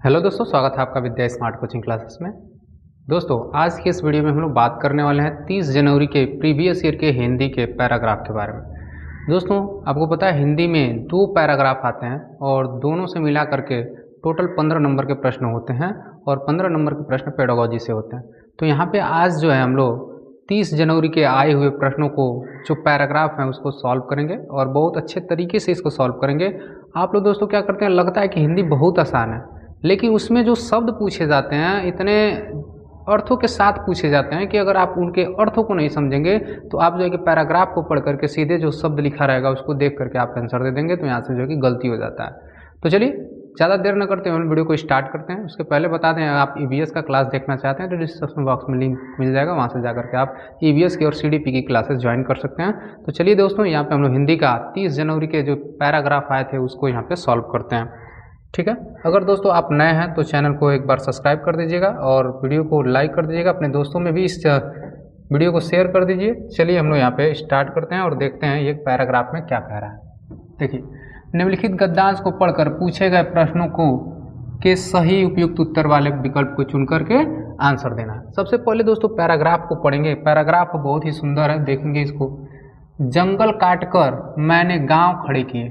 Hello दोस्तों, स्वागत है आपका विद्या स्मार्ट कोचिंग क्लासेस में। दोस्तों, आज की इस वीडियो में हम लोग बात करने वाले हैं 30 जनवरी के प्रीवियस ईयर के हिंदी के पैराग्राफ के बारे में। दोस्तों, आपको पता है हिंदी में 2 पैराग्राफ आते हैं और दोनों से मिला करके टोटल 15 नंबर के प्रश्न होते हैं और 15 नंबर के प्रश्न पेडागोजी से होते हैं। तो यहाँ पे आज जो है हम लोग 30 जनवरी के आए हुए प्रश्नों को जो पैराग्राफ हैं उसको सॉल्व करेंगे और बहुत अच्छे तरीके से इसको सॉल्व करेंगे। आप लोग दोस्तों क्या करते हैं, लगता है कि हिंदी बहुत आसान है, लेकिन उसमें जो शब्द पूछे जाते हैं इतने अर्थों के साथ पूछे जाते हैं कि अगर आप उनके अर्थों को नहीं समझेंगे तो आप जो है कि पैराग्राफ को पढ़ करके सीधे जो शब्द लिखा रहेगा उसको देख करके आप आंसर दे देंगे, तो यहाँ से जो है कि गलती हो जाता है। तो चलिए ज़्यादा देर न करते हुए वीडियो को स्टार्ट करते हैं। उसके पहले बता दें, आप ईवीएस का क्लास देखना चाहते हैं तो डिस्क्रिप्शन बॉक्स में लिंक मिल जाएगा, वहाँ से जाकर के आप ईवीएस की और सीडीपी की क्लासेस ज्वाइन कर सकते हैं। तो चलिए दोस्तों, यहाँ पे हम लोग हिंदी का 30 जनवरी के जो पैराग्राफ आए थे उसको यहाँ पे सॉल्व करते हैं, ठीक है। अगर दोस्तों आप नए हैं तो चैनल को एक बार सब्सक्राइब कर दीजिएगा और वीडियो को लाइक कर दीजिएगा, अपने दोस्तों में भी इस वीडियो को शेयर कर दीजिए। चलिए हम लोग यहाँ पे स्टार्ट करते हैं और देखते हैं ये पैराग्राफ में क्या कह रहा है। देखिए, निम्नलिखित गद्यांश को पढ़कर पूछे गए प्रश्नों को के सही उपयुक्त उत्तर वाले विकल्प को चुन करके आंसर देना है। सबसे पहले दोस्तों पैराग्राफ को पढ़ेंगे। पैराग्राफ बहुत ही सुंदर है, देखेंगे इसको। जंगल काटकर मैंने गाँव खड़े किए,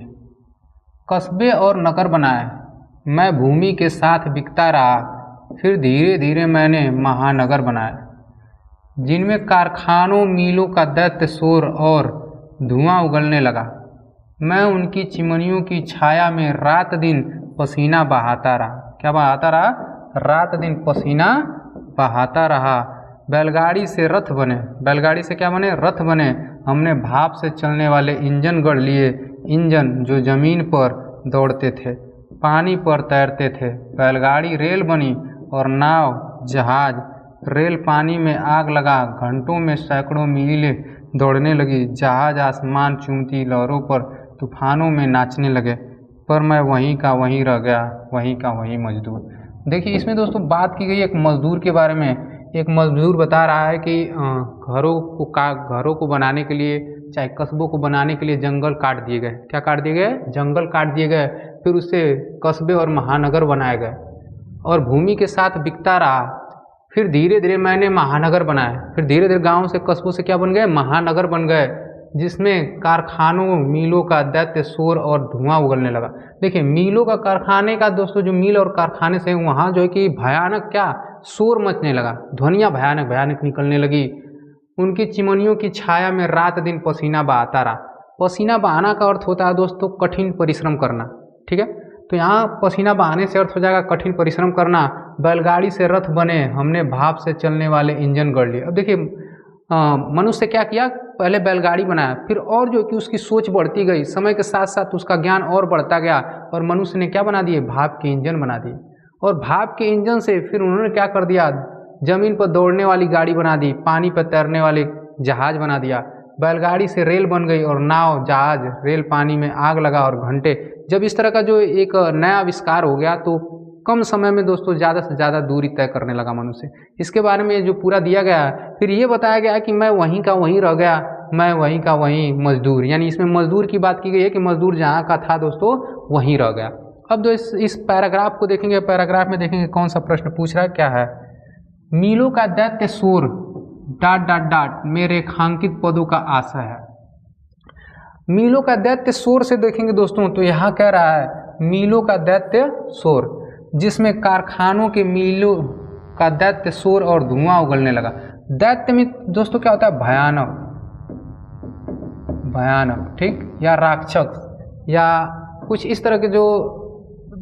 कस्बे और नगर बनाए, मैं भूमि के साथ बिकता रहा, फिर धीरे धीरे मैंने महानगर बनाए, जिनमें कारखानों मीलों का दैत्य शोर और धुआं उगलने लगा। मैं उनकी चिमनियों की छाया में रात दिन पसीना बहाता रहा। क्या बहाता रहा? रात दिन पसीना बहाता रहा। बैलगाड़ी से रथ बने। बैलगाड़ी से क्या बने? रथ बने। हमने भाप से चलने वाले इंजन गढ़ लिए, इंजन जो जमीन पर दौड़ते थे, पानी पर तैरते थे। बैलगाड़ी रेल बनी और नाव जहाज। रेल पानी में आग लगा, घंटों में सैकड़ों मीलें दौड़ने लगी। जहाज आसमान चूमती लहरों पर तूफानों में नाचने लगे, पर मैं वहीं का वहीं रह गया, वहीं का वहीं मजदूर। देखिए, इसमें दोस्तों बात की गई एक मजदूर के बारे में। एक मजदूर बता रहा है कि घरों को बनाने के लिए, चाहे कस्बों को बनाने के लिए जंगल काट दिए गए। क्या काट दिए गए? जंगल काट दिए गए। फिर उससे कस्बे और महानगर बनाए गए और भूमि के साथ बिकता रहा। फिर धीरे धीरे मैंने महानगर बनाए। फिर धीरे धीरे गाँव से, कस्बों से क्या बन गए? महानगर बन गए, जिसमें कारखानों मीलों का दैत्य शोर और धुआं उगलने लगा। देखिए, मीलों का, कारखाने का दोस्तों, जो मील और कारखाने से वहाँ जो है कि भयानक क्या शोर मचने लगा, ध्वनियाँ भयानक भयानक निकलने लगी। उनकी चिमनियों की छाया में रात दिन पसीना बहाता रहा। पसीना बहाना का अर्थ होता है दोस्तों कठिन परिश्रम करना, ठीक है। तो यहाँ पसीना बहाने से अर्थ हो जाएगा कठिन परिश्रम करना। बैलगाड़ी से रथ बने, हमने भाप से चलने वाले इंजन गढ़ लिए। अब देखिए, मनुष्य क्या किया? पहले बैलगाड़ी बनाया, फिर और जो कि उसकी सोच बढ़ती गई, समय के साथ साथ उसका ज्ञान और बढ़ता गया और मनुष्य ने क्या बना दिए? भाप के इंजन बना दिए। और भाप के इंजन से फिर उन्होंने क्या कर दिया? जमीन पर दौड़ने वाली गाड़ी बना दी, पानी पर तैरने वाले जहाज बना दिया। बैलगाड़ी से रेल बन गई और नाव, जहाज, रेल, पानी में आग लगा और घंटे। जब इस तरह का जो एक नया आविष्कार हो गया तो कम समय में दोस्तों ज़्यादा से ज़्यादा दूरी तय करने लगा मनुष्य। इसके बारे में जो पूरा दिया गया है, फिर ये बताया गया कि मैं वहीं का वहीं रह गया, मैं वहीं का वहीं मजदूर। यानी इसमें मजदूर की बात की गई है कि मजदूर जहाँ का था दोस्तों वहीं रह गया। अब जो इस पैराग्राफ को देखेंगे, पैराग्राफ में देखेंगे कौन सा प्रश्न पूछ रहा है, क्या है? मीलों का दैत्य शोर डाट डाट डाट में रेखांकित पदों का आशय है। मीलों का दैत्य शोर से देखेंगे दोस्तों तो यहाँ कह रहा है मीलों का दैत्य शोर, जिसमें कारखानों के मीलों का दैत्य शोर और धुआं उगलने लगा। दैत्य में दोस्तों क्या होता है? भयानक, भयानक, ठीक, या राक्षस या कुछ इस तरह के जो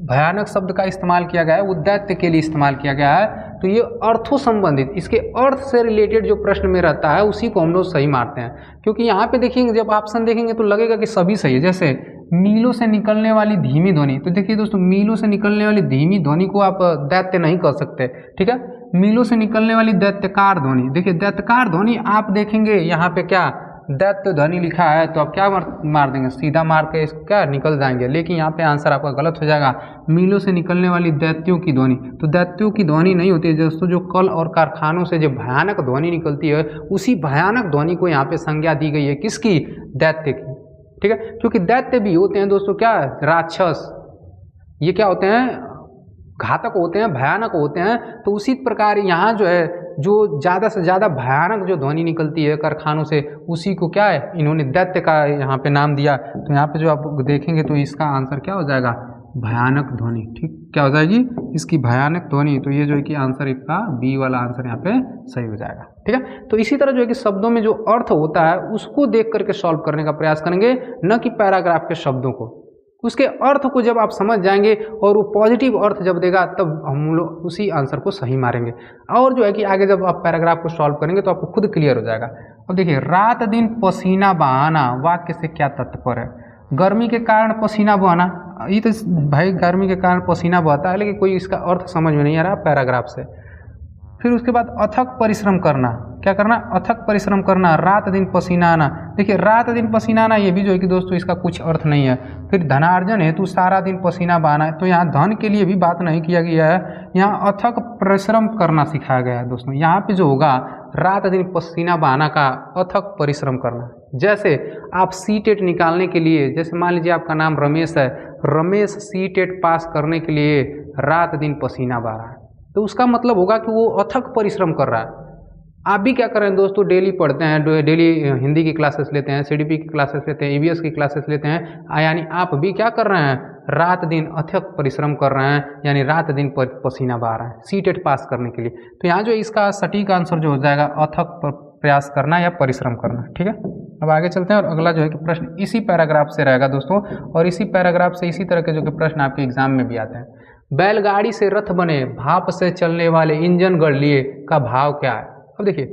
भयानक शब्द का इस्तेमाल किया गया है वो दैत्य के लिए इस्तेमाल किया गया है। तो ये अर्थों संबंधित, इसके अर्थ से रिलेटेड जो प्रश्न में रहता है उसी को हम लोग सही मारते हैं, क्योंकि यहाँ पे देखेंगे, जब ऑप्शन देखेंगे तो लगेगा कि सभी सही है। जैसे मीलों से निकलने वाली धीमी ध्वनि, तो देखिए दोस्तों, मीलों से निकलने वाली धीमी ध्वनि को आप दैत्य नहीं कर सकते, ठीक है। मीलों से निकलने वाली दैत्यकार ध्वनि, देखिए दैत्यकार ध्वनि आप देखेंगे यहाँ पे क्या दैत्य ध्वनि लिखा है तो आप क्या मार देंगे? सीधा मार के क्या निकल जाएंगे, लेकिन यहाँ पे आंसर आपका गलत हो जाएगा। मीलों से निकलने वाली दैत्यों की ध्वनि, तो दैत्यों की ध्वनि नहीं होती है दोस्तों, जो कल और कारखानों से जो भयानक ध्वनि निकलती है उसी भयानक ध्वनि को यहाँ पे संज्ञा दी गई है। किसकी? दैत्य की, ठीक है। क्योंकि दैत्य भी होते हैं दोस्तों क्या? राक्षस। ये क्या होते हैं? घातक होते हैं, भयानक होते हैं, तो उसी प्रकार यहाँ जो है जो ज़्यादा से ज़्यादा भयानक जो ध्वनि निकलती है कारखानों से, उसी को क्या है इन्होंने दैत्य का यहाँ पे नाम दिया। तो यहाँ पे जो आप देखेंगे तो इसका आंसर क्या हो जाएगा, भयानक ध्वनि। ठीक, क्या हो जाएगी इसकी भयानक ध्वनि। तो ये जो है कि आंसर इसका बी वाला आंसर यहाँ पे सही हो जाएगा। ठीक है, तो इसी तरह जो है कि शब्दों में जो अर्थ होता है उसको देख करके सॉल्व करने का प्रयास करेंगे, न कि पैराग्राफ के शब्दों को। उसके अर्थ को जब आप समझ जाएंगे और वो पॉजिटिव अर्थ जब देगा तब हम लोग उसी आंसर को सही मारेंगे। और जो है कि आगे जब आप पैराग्राफ को सॉल्व करेंगे तो आपको खुद क्लियर हो जाएगा। अब देखिए, रात दिन पसीना बहाना वाक्य से क्या तात्पर्य है। गर्मी के कारण पसीना बहाना, ये तो भाई गर्मी के कारण पसीना बहता है, लेकिन कोई इसका अर्थ समझ में नहीं आ रहा पैराग्राफ से। फिर उसके बाद अथक परिश्रम करना, क्या करना, अथक परिश्रम करना, रात दिन पसीना आना। देखिए, रात दिन पसीना आना ये भी जो है कि दोस्तों इसका कुछ अर्थ नहीं है। फिर धनार्जन है तो सारा दिन पसीना बहाना है, तो यहाँ धन के लिए भी बात नहीं किया गया है, यहाँ अथक परिश्रम करना सिखाया गया है दोस्तों। यहाँ पे जो होगा रात दिन पसीना बहाना का अथक परिश्रम करना। जैसे आप सीटेट निकालने के लिए, जैसे मान लीजिए आपका नाम रमेश है, रमेश सीटेट पास करने के लिए रात दिन पसीना बहा रहा है, तो उसका मतलब होगा कि वो अथक परिश्रम कर रहा है। आप भी क्या कर रहे हैं दोस्तों, डेली पढ़ते हैं, डेली हिंदी की क्लासेस लेते हैं, सीडीपी की क्लासेस लेते हैं, ईवीएस की क्लासेस लेते हैं, यानी आप भी क्या कर रहे हैं, रात दिन अथक परिश्रम कर रहे हैं, यानी रात दिन पसीना बहा रहे हैं सीटेट पास करने के लिए। तो यहाँ जो इसका सटीक आंसर जो हो जाएगा अथक प्रयास करना या परिश्रम करना। ठीक है, अब आगे चलते हैं और अगला जो है कि प्रश्न इसी पैराग्राफ से रहेगा दोस्तों, और इसी पैराग्राफ से इसी तरह के जो कि प्रश्न आपके एग्जाम में भी आते हैं। बैलगाड़ी से रथ बने, भाप से चलने वाले इंजन गढ़ लिए का भाव क्या है। अब देखिए,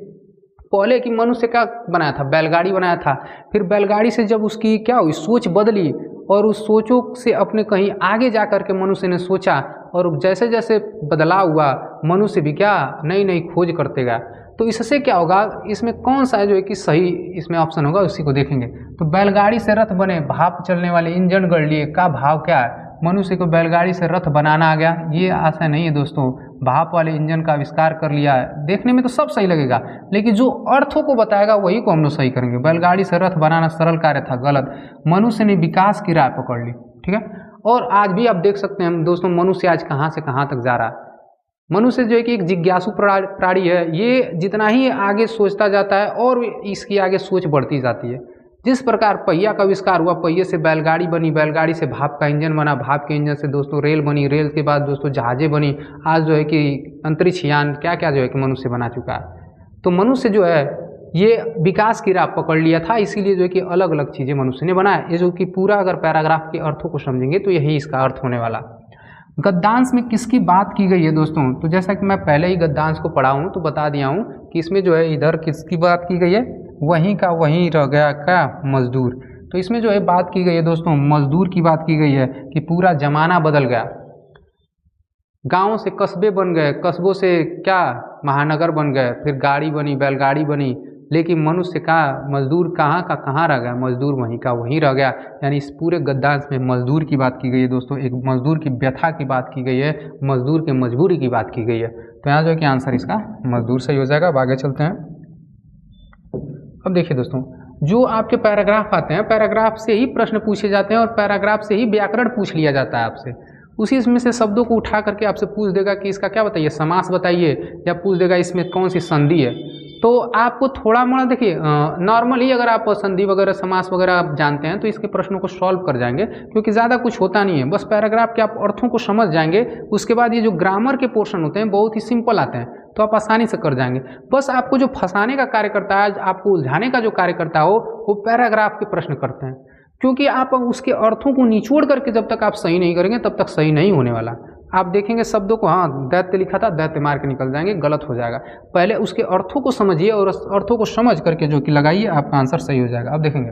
पहले कि मनुष्य क्या बनाया था, बैलगाड़ी बनाया था, फिर बैलगाड़ी से जब उसकी क्या हुई, सोच बदली, और उस सोचों से अपने कहीं आगे जा कर के मनुष्य ने सोचा, और जैसे जैसे बदलाव हुआ मनुष्य भी क्या नई नई खोज करते गया। तो इससे क्या होगा, इसमें कौन सा है जो है कि सही इसमें ऑप्शन होगा, उसी को देखेंगे। तो बैलगाड़ी से रथ बने, भाप चलने वाले इंजन गढ़ लिए का भाव क्या है। मनुष्य को बैलगाड़ी से रथ बनाना आ गया, ये आशा नहीं है दोस्तों। भाप वाले इंजन का आविष्कार कर लिया है, देखने में तो सब सही लगेगा, लेकिन जो अर्थों को बताएगा वही को हम लोग सही करेंगे। बैलगाड़ी से रथ बनाना सरल कार्य था, गलत। मनुष्य ने विकास की राह पकड़ ली। ठीक है, और आज भी आप देख सकते हैं दोस्तों, मनुष्य आज कहाँ से कहाँ तक जा रहा है। मनुष्य जो है कि एक जिज्ञासु प्राणी है, ये जितना ही आगे सोचता जाता है और इसकी आगे सोच बढ़ती जाती है। जिस प्रकार पहिया का आविष्कार हुआ, पहिए से बैलगाड़ी बनी, बैलगाड़ी से भाप का इंजन बना, भाप के इंजन से दोस्तों रेल बनी, रेल के बाद दोस्तों जहाजें बनी, आज जो है कि अंतरिक्ष यान क्या क्या जो है कि मनुष्य बना चुका है। तो मनुष्य जो है ये विकास की राह पकड़ लिया था, इसीलिए जो है कि अलग अलग चीज़ें मनुष्य ने बनाया। ये जो कि पूरा अगर पैराग्राफ के अर्थों को समझेंगे तो यही इसका अर्थ होने वाला। गद्यांश में किसकी बात की गई है दोस्तों, तो जैसा कि मैं पहले ही गद्यांश को पढ़ा हूँ तो बता दिया हूँ कि इसमें जो है इधर किसकी बात की गई है, वहीं का वहीं रह गया क्या, मजदूर। तो इसमें जो है बात की गई है दोस्तों मजदूर की बात की गई है कि पूरा जमाना बदल गया, गाँव से कस्बे बन गए, कस्बों से क्या महानगर बन गए, फिर गाड़ी बनी, बैलगाड़ी बनी, लेकिन मनुष्य का मजदूर कहाँ का कहाँ रह गया, मजदूर वहीं का वहीं रह गया। यानी इस पूरे गद्यांश में मजदूर की बात की गई है दोस्तों, एक मजदूर की व्यथा की बात की गई है, मजदूर के मजबूरी की बात की गई है। तो यहाँ जो है कि आंसर इसका मजदूर सही हो जाएगा। अब आगे चलते हैं। अब देखिए दोस्तों, जो आपके पैराग्राफ आते हैं, पैराग्राफ से ही प्रश्न पूछे जाते हैं और पैराग्राफ से ही व्याकरण पूछ लिया जाता है आपसे। उसी इसमें से शब्दों को उठा करके आपसे पूछ देगा कि इसका क्या बताइए, समास बताइए, या पूछ देगा इसमें कौन सी संधि है। तो आपको थोड़ा मोड़ा देखिए, नॉर्मली अगर आप संधि वगैरह समास वगैरह आप जानते हैं तो इसके प्रश्नों को सॉल्व कर जाएंगे, क्योंकि ज़्यादा कुछ होता नहीं है, बस पैराग्राफ के आप अर्थों को समझ जाएंगे। उसके बाद ये जो ग्रामर के पोर्शन होते हैं बहुत ही सिंपल आते हैं, तो आप आसानी से कर जाएंगे। बस आपको जो फंसाने का कार्य करता है, आपको उलझाने का जो कार्य करता हो, वो पैराग्राफ के प्रश्न करते हैं, क्योंकि आप उसके अर्थों को निचोड़ करके जब तक आप सही नहीं करेंगे तब तक सही नहीं होने वाला। आप देखेंगे शब्दों को, हाँ दैत्य लिखा था, दैत्य मार के निकल जाएंगे, गलत हो जाएगा। पहले उसके अर्थों को समझिए और उस अर्थों को समझ करके जो कि लगाइए, आपका आंसर सही हो जाएगा। अब देखेंगे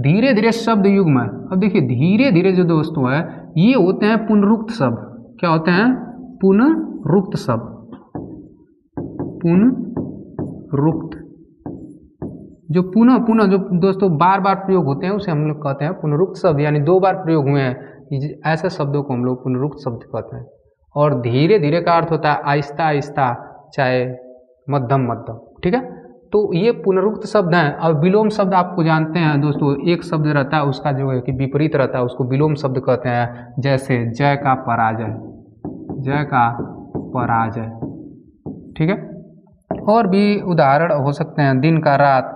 धीरे धीरे शब्द युग्म है। अब देखिए धीरे धीरे जो दोस्तों है ये होते हैं पुनरुक्त शब्द। क्या होते हैं, पुनरुक्त शब्द, पुनरुक्त, जो पुनः पुनः जो दोस्तों बार बार प्रयोग होते हैं उसे हम लोग कहते हैं पुनरुक्त शब्द, यानी दो बार प्रयोग हुए हैं ऐसे शब्दों को हम लोग पुनरुक्त शब्द कहते हैं। और धीरे धीरे का अर्थ होता है आहिस्ता आहिस्ता, चाहे मध्यम मध्यम। ठीक है, तो ये पुनरुक्त शब्द हैं। और विलोम शब्द आपको जानते हैं दोस्तों, एक शब्द रहता है उसका जो है कि विपरीत रहता है, उसको विलोम शब्द कहते हैं। जैसे जय का पराजय, जय का पराजय। ठीक है, और भी उदाहरण हो सकते हैं, दिन का रात।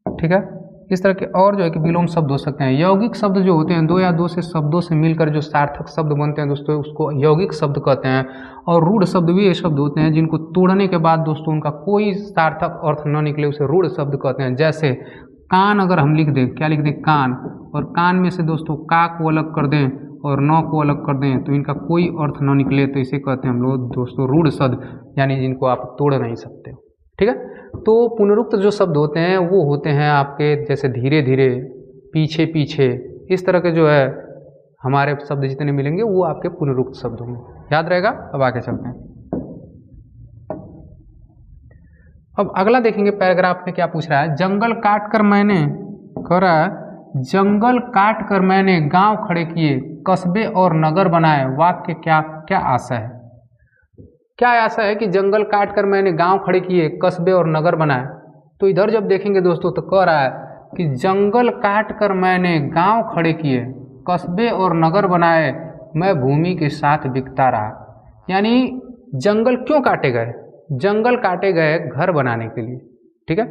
ठीक है, इस तरह के और जो है कि विलोम शब्द हो सकते हैं। यौगिक शब्द जो होते हैं, दो या दो से शब्दों से मिलकर जो सार्थक शब्द बनते हैं दोस्तों, उसको यौगिक शब्द कहते हैं। और रूढ़ शब्द भी ये शब्द होते हैं जिनको तोड़ने के बाद दोस्तों उनका कोई सार्थक अर्थ न निकले, उसे रूढ़ शब्द कहते हैं। जैसे कान अगर हम लिख दें, क्या लिख दें, कान, और कान में से दोस्तों का को अलग कर दें और न को अलग कर दें तो इनका कोई अर्थ न निकले, तो इसे कहते हैं हम लोग दोस्तों रूढ़ शब्द, यानी जिनको आप तोड़ नहीं सकते। ठीक है, तो पुनरुक्त जो शब्द होते हैं वो होते हैं आपके जैसे धीरे धीरे, पीछे पीछे, इस तरह के जो है हमारे शब्द जितने मिलेंगे वो आपके पुनरुक्त शब्द होंगे। याद रहेगा। अब आगे चलते हैं। अब अगला देखेंगे पैराग्राफ में क्या पूछ रहा है। जंगल काट कर मैंने, कह रहा है जंगल काट कर मैंने गांव खड़े किए, कस्बे और नगर बनाए, वाक्य क्या क्या आशा है। क्या आशा है कि जंगल काट कर मैंने गांव खड़े किए, कस्बे और नगर बनाए। तो इधर जब देखेंगे दोस्तों तो कह रहा है कि जंगल काट कर मैंने गांव खड़े किए, कस्बे और नगर बनाए, मैं भूमि के साथ बिकता रहा। यानी जंगल क्यों काटे गए? जंगल काटे गए घर बनाने के लिए। ठीक है,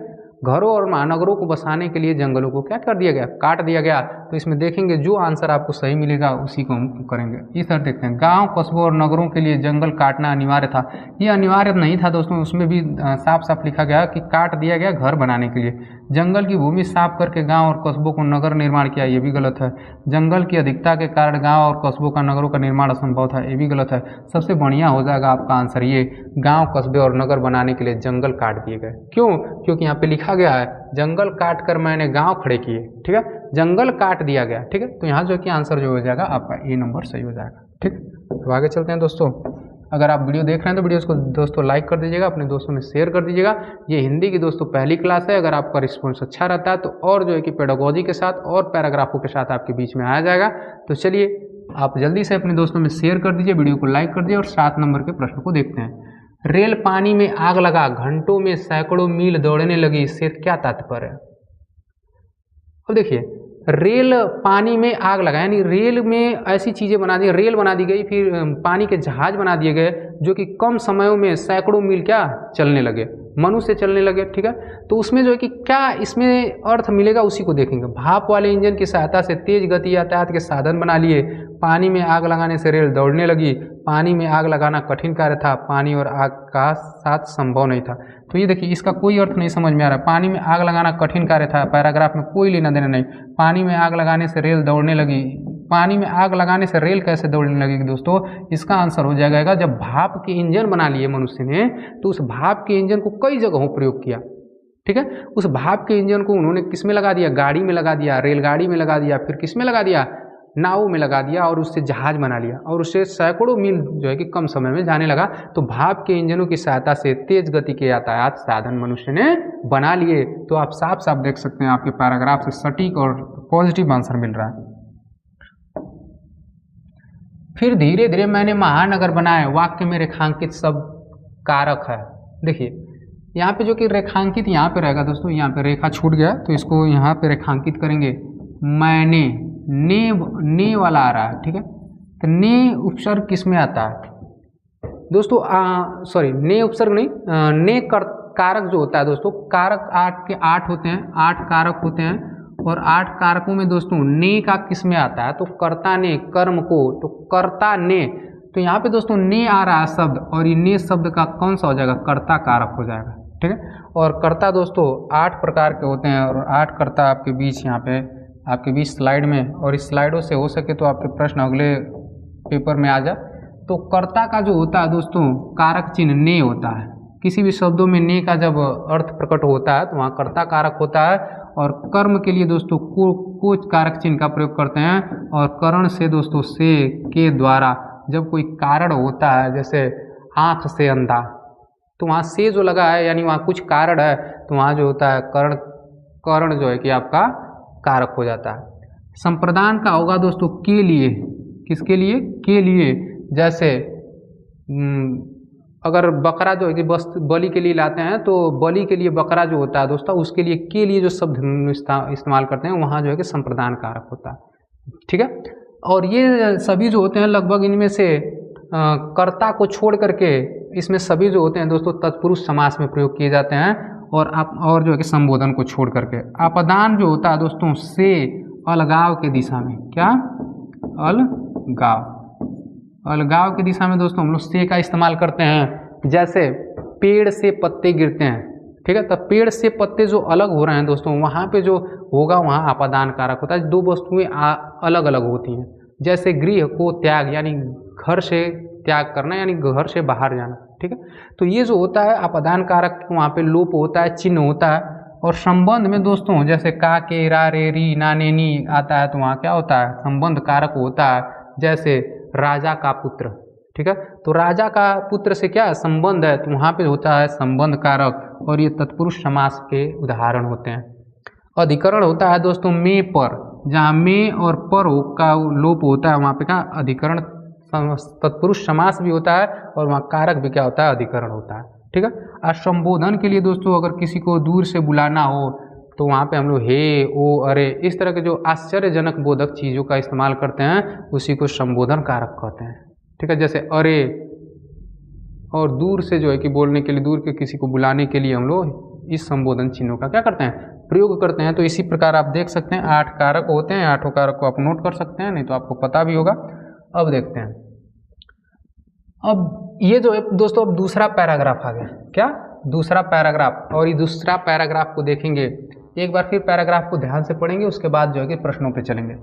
घरों और महानगरों को बसाने के लिए जंगलों को क्या कर दिया गया, काट दिया गया। तो इसमें देखेंगे जो आंसर आपको सही मिलेगा उसी को हम करेंगे। इस तरह देखते हैं, गांव, कस्बों और नगरों के लिए जंगल काटना अनिवार्य था। ये अनिवार्य नहीं था दोस्तों, उसमें भी साफ साफ लिखा गया कि काट दिया गया घर बनाने के लिए। जंगल की भूमि साफ करके गांव और कस्बों को नगर निर्माण किया, ये भी गलत है। जंगल की अधिकता के कारण गांव और कस्बों का नगरों का निर्माण असंभव था, ये भी गलत है। सबसे बढ़िया हो जाएगा आपका आंसर ये, गांव, कस्बे और नगर बनाने के लिए जंगल काट दिए गए। क्यों? क्योंकि यहाँ पे लिखा गया है जंगल काट कर मैंने गांव खड़े किए। ठीक है, जंगल काट दिया गया। ठीक है, तो यहाँ जो कि आंसर जो हो जाएगा आपका ए नंबर सही हो जाएगा। ठीक, तो आगे चलते हैं दोस्तों। अगर आप वीडियो देख रहे हैं तो वीडियो को दोस्तों लाइक कर दीजिएगा, अपने दोस्तों में शेयर कर दीजिएगा। ये हिंदी की दोस्तों पहली क्लास है। अगर आपका रिस्पॉन्स अच्छा रहता है तो और जो है कि पेडागोजी के साथ और पैराग्राफों के साथ आपके बीच में आया जाएगा। तो चलिए आप जल्दी से अपने दोस्तों में शेयर कर दीजिए, वीडियो को लाइक कर दीजिए और 7 नंबर के प्रश्न को देखते हैं। रेल पानी में आग लगा, घंटों में सैकड़ों मील दौड़ने लगी, इससे क्या तात्पर्य है? अब देखिए, रेल पानी में आग लगा, यानी रेल में ऐसी चीज़ें बना दी, रेल बना दी गई, फिर पानी के जहाज बना दिए गए जो कि कम समयों में सैकड़ों मील क्या चलने लगे, मनुष्य चलने लगे। ठीक है, तो उसमें जो है कि क्या इसमें अर्थ मिलेगा उसी को देखेंगे। भाप वाले इंजन की सहायता से तेज गति यातायात के साधन बना लिए, पानी में आग लगाने से रेल दौड़ने लगी, पानी में आग लगाना कठिन कार्य था, पानी और आग का साथ संभव नहीं था। तो ये देखिए, इसका कोई अर्थ नहीं समझ में आ रहा है। पानी में आग लगाना कठिन कार्य था, पैराग्राफ में कोई लेना देना नहीं। पानी में आग लगाने से रेल दौड़ने लगी, पानी में आग लगाने से रेल कैसे दौड़ने लगेगी दोस्तों? इसका आंसर हो जाएगा जब भाप के इंजन बना लिए मनुष्य ने, तो उस भाप के इंजन को कई जगहों प्रयोग किया। ठीक है, उस भाप के इंजन को उन्होंने किस में लगा दिया? गाड़ी में लगा दिया, रेलगाड़ी में लगा दिया, फिर किस में लगा दिया? नाव में लगा दिया, और उससे जहाज बना लिया, और उससे सैकड़ों मील जो है कि कम समय में जाने लगा। तो भाप के इंजनों की सहायता से तेज गति के यातायात साधन मनुष्य ने बना लिए। तो आप साफ साफ देख सकते हैं आपके पैराग्राफ से सटीक और पॉजिटिव आंसर मिल रहा है। फिर धीरे धीरे मैंने महानगर बनाए, वाक्य में रेखांकित शब्द कारक है। देखिए यहाँ पे जो कि रेखांकित यहाँ पे रहेगा दोस्तों, यहाँ पे रेखा छूट गया तो इसको यहाँ पे रेखांकित करेंगे। मैंने, ने वाला आ रहा है। ठीक है, तो ने उपसर्ग किस में आता है दोस्तों? सॉरी, ने उपसर्ग नहीं, ने कारक जो होता है दोस्तों, कारक 8 के 8 होते हैं, 8 कारक होते हैं, और 8 कारकों में दोस्तों ने का किस में आता है? तो कर्ता ने, कर्म को, तो कर्ता ने। तो यहाँ पे दोस्तों ने आ रहा है शब्द, और ये ने शब्द का कौन सा हो जाएगा? कर्ता कारक हो जाएगा। ठीक है, और कर्ता दोस्तों 8 प्रकार के होते हैं, और 8 कर्ता आपके बीच यहाँ पे आपके बीच स्लाइड में, और इस स्लाइडों से हो सके तो आपके प्रश्न अगले पेपर में आ जाए। तो कर्ता का जो होता है दोस्तों, कारक चिन्ह ने होता है। किसी भी शब्दों में ने का जब अर्थ प्रकट होता है तो वहाँ कर्ता कारक होता है। और कर्म के लिए दोस्तों को कारक चिन्ह का प्रयोग करते हैं, और करण से दोस्तों से के द्वारा जब कोई कारण होता है, जैसे आँख से अंधा, तो वहाँ से जो लगा है यानी वहाँ कुछ कारण है, तो वहाँ जो होता है करण जो है कि आपका कारक हो जाता है। संप्रदान का होगा दोस्तों के लिए, किसके लिए? के लिए। जैसे अगर बकरा जो है कि बलि के लिए लाते हैं तो बलि के लिए बकरा जो होता है दोस्तों, उसके लिए के लिए जो शब्द इस्तेमाल करते हैं वहाँ जो है कि संप्रदान कारक होता है। ठीक है, और ये सभी जो होते हैं लगभग इनमें से कर्ता को छोड़ करके इसमें सभी जो होते हैं दोस्तों तत्पुरुष समास में प्रयोग किए जाते हैं, और जो है कि संबोधन को छोड़ करके। अपदान जो होता है दोस्तों से अलगाव के दिशा में, क्या अलगाव की दिशा में दोस्तों हम लोग से का इस्तेमाल करते हैं। जैसे पेड़ से पत्ते गिरते हैं, ठीक है, तब पेड़ से पत्ते जो अलग हो रहे हैं दोस्तों, वहाँ पे जो होगा वहाँ अपादान कारक होता है। दो वस्तुएं अलग अलग होती हैं। जैसे गृह को त्याग, यानी घर से त्याग करना, यानी घर से बाहर जाना, ठीक है। तो ये जो होता है अपादान कारक, वहाँ पे लोप होता है, चिन्ह होता है। और संबंध में दोस्तों जैसे का, के, रा, रे, री, ना, ने, नी आता है, तो वहाँ क्या होता है, संबंध कारक होता है। जैसे राजा का पुत्र, ठीक है, तो राजा का पुत्र से क्या संबंध है, तो वहाँ पे होता है संबंध कारक। और ये तत्पुरुष समास के उदाहरण होते हैं। अधिकरण होता है दोस्तों में पर, जहाँ में और पर का लोप होता है वहाँ पे क्या अधिकरण, तत्पुरुष समास भी होता है, और वहाँ कारक भी क्या होता है, अधिकरण होता है, ठीक है। और संबोधन के लिए दोस्तों अगर किसी को दूर से बुलाना हो तो वहाँ पे हम लोग हे, ओ, अरे, इस तरह के जो आश्चर्यजनक बोधक चीज़ों का इस्तेमाल करते हैं, उसी को संबोधन कारक कहते हैं, ठीक है। जैसे अरे, और दूर से जो है कि बोलने के लिए, दूर के किसी को बुलाने के लिए हम लोग इस संबोधन चिन्हों का क्या करते हैं, प्रयोग करते हैं। तो इसी प्रकार आप देख सकते हैं 8 कारक होते हैं। 8 कारक को आप नोट कर सकते हैं, नहीं तो आपको पता भी होगा। अब देखते हैं, अब ये जो है दोस्तों अब दूसरा पैराग्राफ आ गया, क्या दूसरा पैराग्राफ। और ये दूसरा पैराग्राफ को देखेंगे, एक बार फिर पैराग्राफ को ध्यान से पढ़ेंगे, उसके बाद जो है कि प्रश्नों पे चलेंगे।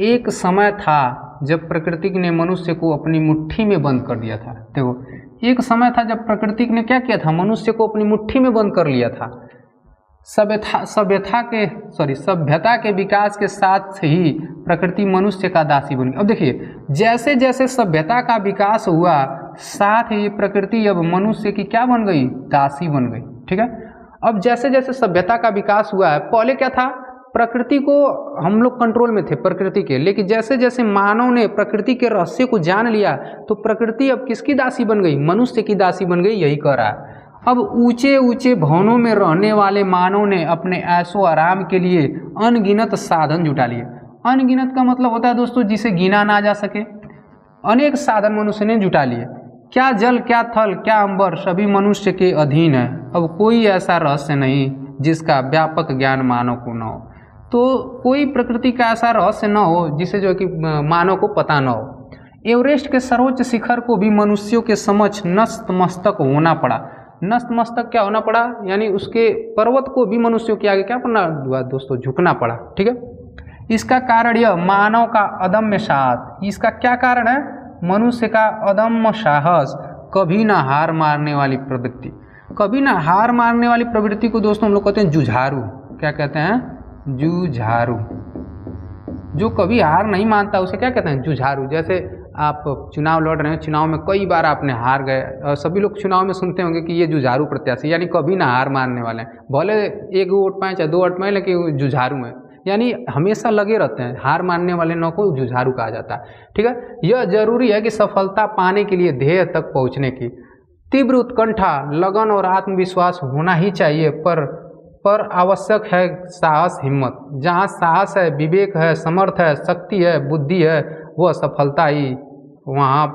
एक समय था जब प्रकृति ने मनुष्य को अपनी मुट्ठी में बंद कर दिया था। देखो, एक समय था जब प्रकृति ने क्या किया था, मनुष्य को अपनी मुट्ठी में बंद कर लिया था। सभ्यता के विकास के साथ ही प्रकृति मनुष्य का दासी बन गई। अब देखिए, जैसे जैसे सभ्यता का विकास हुआ, साथ ही प्रकृति अब मनुष्य की क्या बन गई, दासी बन गई, ठीक है। अब जैसे जैसे सभ्यता का विकास हुआ है, पहले क्या था, प्रकृति को हम लोग कंट्रोल में थे प्रकृति के, लेकिन जैसे जैसे मानव ने प्रकृति के रहस्य को जान लिया, तो प्रकृति अब किसकी दासी बन गई, मनुष्य की दासी बन गई, यही कह रहा है। अब ऊंचे ऊंचे भवनों में रहने वाले मानव ने अपने ऐशो आराम के लिए अनगिनत साधन जुटा लिए। अनगिनत का मतलब होता है दोस्तों जिसे गिना ना जा सके। अनेक साधन मनुष्य ने जुटा लिए। क्या जल, क्या थल, क्या अंबर, सभी मनुष्य के अधीन है। अब कोई ऐसा रहस्य नहीं जिसका व्यापक ज्ञान मानव को न हो। तो कोई प्रकृति का ऐसा रहस्य न हो जिसे जो कि मानव को पता न हो। एवरेस्ट के सर्वोच्च शिखर को भी मनुष्यों के समक्ष नतमस्तक होना पड़ा। नतमस्तक क्या होना पड़ा, यानी उसके पर्वत को भी मनुष्यों के आगे क्या करना हुआ दोस्तों, झुकना पड़ा, ठीक है। इसका कारण यह मानव का अदम्य साहस। इसका क्या कारण है, मनुष्य का अदम्य साहस, कभी ना हार मारने वाली प्रवृत्ति। कभी ना हार मारने वाली प्रवृत्ति को दोस्तों हम लोग कहते हैं जुझारू। क्या कहते हैं, जुझारू। जो कभी हार नहीं मानता उसे क्या कहते हैं, जुझारू। जैसे आप चुनाव लड़ रहे हैं, चुनाव में कई बार आपने हार गए, और सभी लोग चुनाव में सुनते होंगे कि ये जुझारू प्रत्याशी, यानी कभी ना हार मानने वाले हैं। भले 1 वोट पाएं चाहे 2 वोट पाएं, लेकिन जुझारू हैं, यानी हमेशा लगे रहते हैं। हार मानने वाले न को जुझारू कहा जाता है, ठीक है। यह जरूरी है कि सफलता पाने के लिए ध्येय तक पहुँचने की तीव्र उत्कंठा, लगन और आत्मविश्वास होना ही चाहिए, पर आवश्यक है साहस, हिम्मत। जहाँ साहस है, विवेक है, समर्थ है, शक्ति है, बुद्धि है, वह सफलता ही वहाँ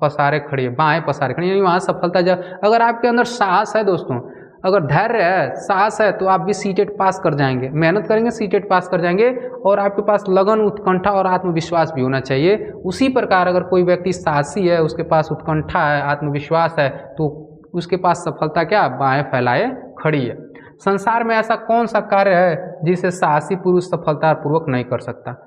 पसारे खड़ी है, बाएं पसारे खड़ी, यानी वहाँ सफलता। जब अगर आपके अंदर साहस है दोस्तों, अगर धैर्य है, साहस है, तो आप भी सीटेट पास कर जाएंगे। मेहनत करेंगे, सीटेट पास कर जाएंगे। और आपके पास लगन, उत्कंठा और आत्मविश्वास भी होना चाहिए। उसी प्रकार अगर कोई व्यक्ति साहसी है, उसके पास उत्कंठा है, आत्मविश्वास है, तो उसके पास सफलता क्या बाएं फैलाए खड़ी है। संसार में ऐसा कौन सा कार्य है जिसे साहसी पुरुष सफलतापूर्वक नहीं कर सकता।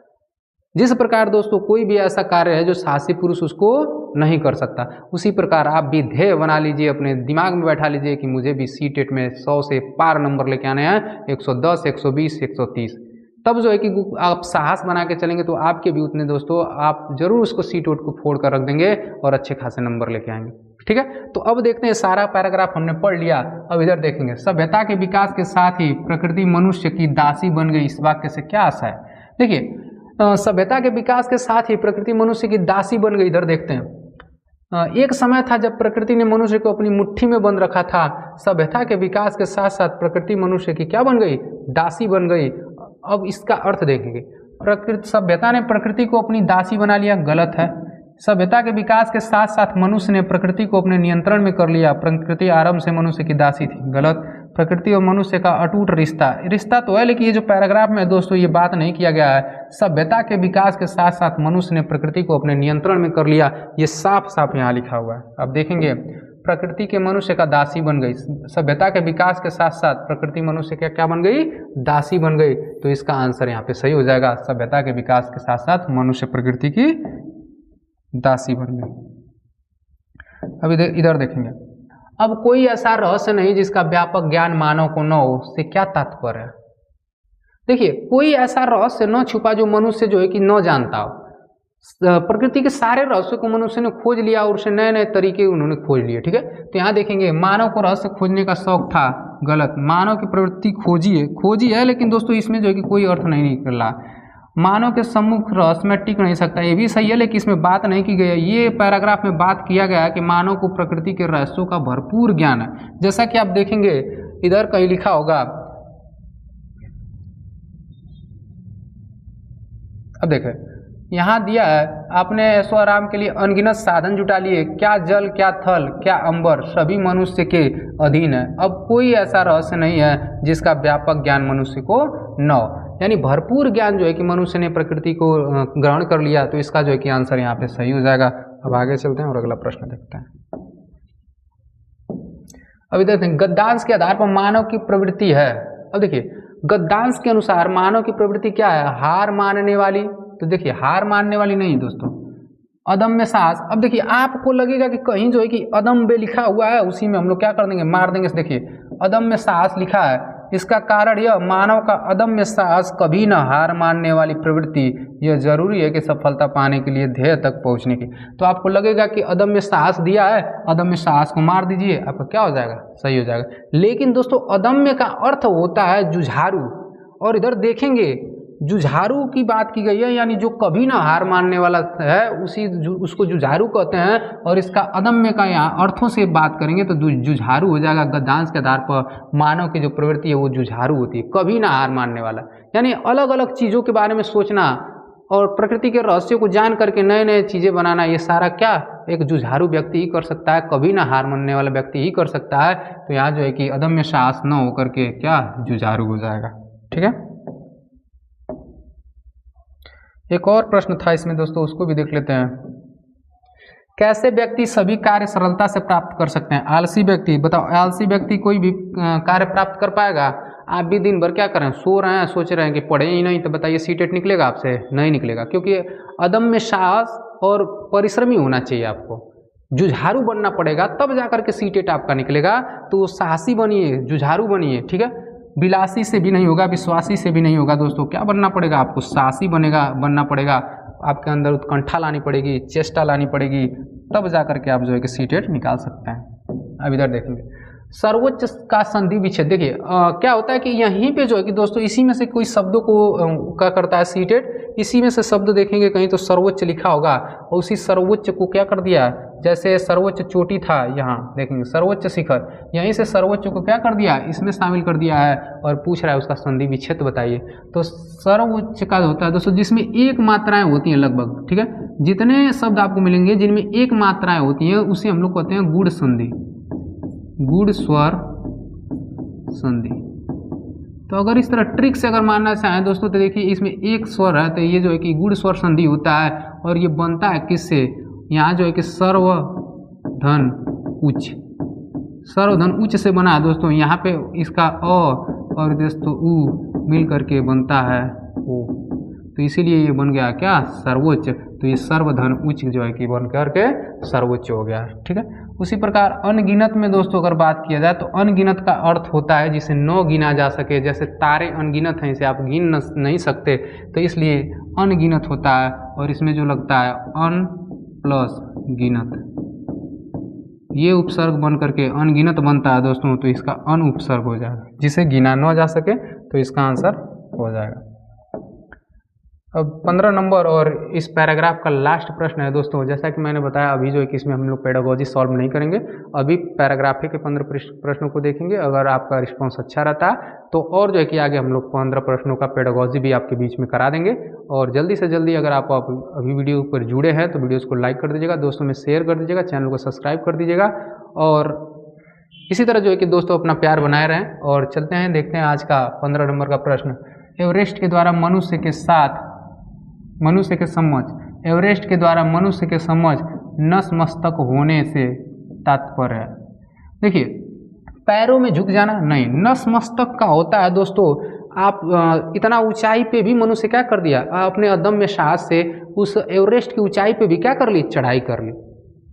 जिस प्रकार दोस्तों कोई भी ऐसा कार्य है जो साहसी पुरुष उसको नहीं कर सकता, उसी प्रकार आप भी ध्येय बना लीजिए, अपने दिमाग में बैठा लीजिए कि मुझे भी सीटेट में 100 से पार नंबर लेके आने हैं, 110, 120, 130। तब जो है कि आप साहस बना के चलेंगे तो आपके भी उतने दोस्तों, आप जरूर उसको सीट वोट को फोड़ कर रख देंगे और अच्छे खासे नंबर लेके आएंगे, ठीक है। तो अब देखते हैं, सारा पैराग्राफ हमने पढ़ लिया। अब इधर देखेंगे, सभ्यता के विकास के साथ ही प्रकृति मनुष्य की दासी बन गई। इस वाक्य से क्या आशा है, देखिए, सभ्यता के विकास के साथ ही प्रकृति मनुष्य की दासी बन गई। इधर देखते हैं, एक समय था जब प्रकृति ने मनुष्य को अपनी मुट्ठी में बंद रखा था। सभ्यता के विकास के साथ साथ प्रकृति मनुष्य की क्या बन गई, दासी बन गई। अब इसका अर्थ देखेंगे, सभ्यता ने प्रकृति को अपनी दासी बना लिया, गलत है। सभ्यता के विकास के साथ साथ मनुष्य ने प्रकृति को अपने नियंत्रण में कर लिया। प्रकृति आरंभ से मनुष्य की दासी थी। गलत। प्रकृति और मनुष्य का अटूट रिश्ता तो है, लेकिन ये जो पैराग्राफ में दोस्तों ये बात नहीं किया गया है। सभ्यता के विकास के साथ साथ मनुष्य ने प्रकृति को अपने नियंत्रण में कर लिया, ये साफ साफ यहाँ लिखा हुआ है। अब देखेंगे, प्रकृति के मनुष्य का दासी बन गई। सभ्यता के विकास के साथ साथ प्रकृति मनुष्य का क्या बन गई? दासी बन गई। तो इसका आंसर यहाँ पे सही हो जाएगा। सभ्यता के विकास के साथ साथ मनुष्य प्रकृति की दासी बन गई। अब इधर देखेंगे, अब कोई ऐसा रहस्य नहीं जिसका व्यापक ज्ञान मानव को न हो, से क्या तात्पर्य है? देखिए, कोई ऐसा रहस्य न छुपा जो मनुष्य जो है कि न जानता हो। प्रकृति के सारे रहस्यों को मनुष्य ने खोज लिया और उसे नए नए तरीके उन्होंने खोज लिए। ठीक है, तो यहाँ देखेंगे, मानव को रहस्य खोजने का शौक था। गलत। मानव की प्रवृत्ति खोजी है, लेकिन दोस्तों इसमें जो है कि कोई अर्थ नहीं निकला। मानव के सम्मुख रहस्य में टिक नहीं सकता, ये भी सही है, लेकिन इसमें बात नहीं की गई है। ये पैराग्राफ में बात किया गया है कि मानव को प्रकृति के रहस्यों का भरपूर ज्ञान है। जैसा कि आप देखेंगे, इधर कहीं लिखा होगा, अब देखें यहाँ दिया है, आपने ऐशो आराम के लिए अनगिनत साधन जुटा लिए, क्या जल, क्या थल, क्या अंबर, सभी मनुष्य के अधीन है। अब कोई ऐसा रहस्य नहीं है जिसका व्यापक ज्ञान मनुष्य को न हो, यानी भरपूर ज्ञान जो है कि मनुष्य ने प्रकृति को ग्रहण कर लिया। तो इसका जो है कि आंसर यहाँ पे सही हो जाएगा। अब आगे चलते हैं और अगला प्रश्न देखते हैं। अब इधर देखें, गद्यांश के आधार पर मानव की प्रवृत्ति है। अब देखिए, गद्यांश के अनुसार मानव की प्रवृत्ति क्या है? हार मानने वाली। तो देखिए, हार मानने वाली नहीं दोस्तों, अदम्य साहस। अब देखिए, आपको लगेगा कि कहीं जो है कि अदम्य लिखा हुआ है, उसी में हम लोग क्या कर देंगे, मार देंगे। देखिए, अदम्य साहस लिखा है, इसका कारण यह, मानव का अदम्य साहस, कभी न हार मानने वाली प्रवृत्ति, यह जरूरी है कि सफलता पाने के लिए ध्येय तक पहुंचने की। तो आपको लगेगा कि अदम्य साहस दिया है, अदम्य साहस को मार दीजिए, आपका क्या हो जाएगा? सही हो जाएगा। लेकिन दोस्तों, अदम्य का अर्थ होता है जुझारू, और इधर देखेंगे जुझारू की बात की गई है, यानी जो कभी ना हार मानने वाला है उसको जुझारू कहते हैं। और इसका अदम्य का यहाँ अर्थों से बात करेंगे तो जुझारू हो जाएगा। गद्यांश के आधार पर मानव की जो प्रवृत्ति है वो जुझारू होती है, कभी ना हार मानने वाला, यानी अलग अलग चीज़ों के बारे में सोचना और प्रकृति के रहस्यों को जान करके नए नए चीज़ें बनाना, ये सारा क्या एक जुझारू व्यक्ति ही कर सकता है, कभी ना हार मानने वाला व्यक्ति ही कर सकता है। तो यहाँ जो है कि अदम्य साहस न होकर के क्या जुझारू हो जाएगा। ठीक है, एक और प्रश्न था इसमें दोस्तों, उसको भी देख लेते हैं। कैसे व्यक्ति सभी कार्य सरलता से प्राप्त कर सकते हैं? आलसी व्यक्ति, बताओ, आलसी व्यक्ति कोई भी कार्य प्राप्त कर पाएगा? आप भी दिन भर क्या करें, सो रहे हैं, सोच रहे हैं कि पढ़े ही नहीं, तो बताइए सीटेट निकलेगा आपसे? नहीं निकलेगा, क्योंकि अदम्य साहस और परिश्रमी होना चाहिए। आपको जुझारू बनना पड़ेगा, तब जाकर के सीटेट आपका निकलेगा। तो साहसी बनिए, जुझारू बनिए। ठीक है, विलासी से भी नहीं होगा, विश्वासी से भी नहीं होगा दोस्तों। क्या बनना पड़ेगा आपको? साहसी बनना पड़ेगा। आपके अंदर उत्कंठा लानी पड़ेगी, चेष्टा लानी पड़ेगी, तब जाकर के आप जो है कि सीटेट निकाल सकते हैं। अब इधर देखेंगे, सर्वोच्च का संधि विच्छेद। देखिए क्या होता है कि यहीं पे जो है कि दोस्तों इसी में से कोई शब्दों को क्या करता है सीटेट, इसी में से शब्द देखेंगे कहीं तो सर्वोच्च लिखा होगा, और उसी सर्वोच्च को क्या कर दिया, जैसे सर्वोच्च चोटी था, यहाँ देखेंगे सर्वोच्च शिखर, यहीं से सर्वोच्च को क्या कर दिया, इसमें शामिल कर दिया है, और पूछ रहा है उसका संधि विच्छेद बताइए। तो सर्वोच्च का होता है दोस्तों जिसमें एक मात्राएं होती हैं लगभग। ठीक है, जितने शब्द आपको मिलेंगे जिनमें एक मात्राएं होती हैं उसे हम लोग कहते हैं गुण संधि, गुण स्वर संधि। तो अगर इस तरह ट्रिक से अगर मानना चाहें दोस्तों तो देखिए इसमें एक स्वर है, तो ये जो है कि गुण स्वर संधि होता है, और ये बनता है किससे, यहाँ जो है कि सर्वधन उच्च, सर्वधन उच्च से बना है दोस्तों। यहाँ पे इसका अ और दोस्तों उ मिल करके बनता है ओ, तो इसीलिए ये बन गया क्या, सर्वोच्च। तो ये सर्वधन उच्च जो है कि बन करके सर्वोच्च हो गया। ठीक है, उसी प्रकार अनगिनत में दोस्तों अगर बात किया जाए तो अनगिनत का अर्थ होता है जिसे न गिना जा सके, जैसे तारे अनगिनत हैं, इसे आप गिन नहीं सकते, तो इसलिए अनगिनत होता है। और इसमें जो लगता है अन प्लस गिनत, ये उपसर्ग बन करके अनगिनत बनता है दोस्तों, तो इसका अन उपसर्ग हो जाएगा, जिसे गिना न जा सके, तो इसका आंसर हो जाएगा। अब 15 नंबर और इस पैराग्राफ का लास्ट प्रश्न है दोस्तों। जैसा कि मैंने बताया अभी जो है कि इसमें हम लोग पेडागोजी सॉल्व नहीं करेंगे, अभी पैराग्राफ के 15 प्रश्नों को देखेंगे। अगर आपका रिस्पॉन्स अच्छा रहता है तो और जो है कि आगे हम लोग 15 प्रश्नों का पेडागोजी भी आपके बीच में करा देंगे। और जल्दी से जल्दी अगर आप अभी वीडियो पर जुड़े हैं तो वीडियोज़ को लाइक कर दीजिएगा, दोस्तों में शेयर कर दीजिएगा, चैनल को सब्सक्राइब कर दीजिएगा और इसी तरह जो है कि दोस्तों अपना प्यार बनाए रहें। और चलते हैं, देखते हैं आज का 15 नंबर का प्रश्न। एवरेस्ट के द्वारा मनुष्य के समझ, एवरेस्ट के द्वारा मनुष्य के समझ नतमस्तक होने से तात्पर्य है। देखिए, पैरों में झुक जाना नहीं, नतमस्तक का होता है दोस्तों आप इतना ऊंचाई पे भी मनुष्य क्या कर दिया, अपने अदम्य साहस से उस एवरेस्ट की ऊंचाई पे भी क्या कर ली, चढ़ाई कर ली।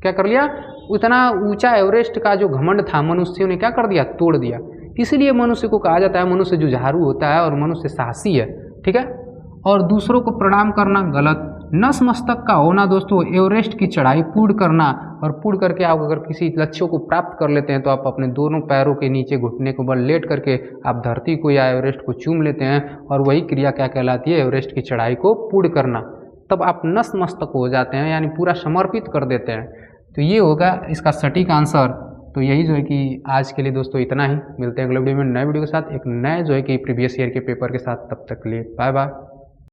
क्या कर लिया, उतना ऊंचा एवरेस्ट का जो घमंड था मनुष्यों ने क्या कर दिया, तोड़ दिया। इसीलिए मनुष्य को कहा जाता है मनुष्य जुझारू होता है और मनुष्य साहसी है, ठीक है। और दूसरों को प्रणाम करना गलत, नतमस्तक का होना दोस्तों एवरेस्ट की चढ़ाई पूर्ण करना, और पूर्ण करके आप अगर किसी लक्ष्य को प्राप्त कर लेते हैं तो आप अपने दोनों पैरों के नीचे घुटने को बल लेट करके आप धरती को या एवरेस्ट को चूम लेते हैं, और वही क्रिया क्या कहलाती है, एवरेस्ट की चढ़ाई को पूर्ण करना। तब आप नतमस्तक हो जाते हैं, यानी पूरा समर्पित कर देते हैं। तो ये होगा इसका सटीक आंसर। तो यही जो है कि आज के लिए दोस्तों इतना ही। मिलते हैं अगले वीडियो में नए वीडियो के साथ, एक नए जो है कि प्रीवियस ईयर के पेपर के साथ। तब तक के लिए बाय बाय।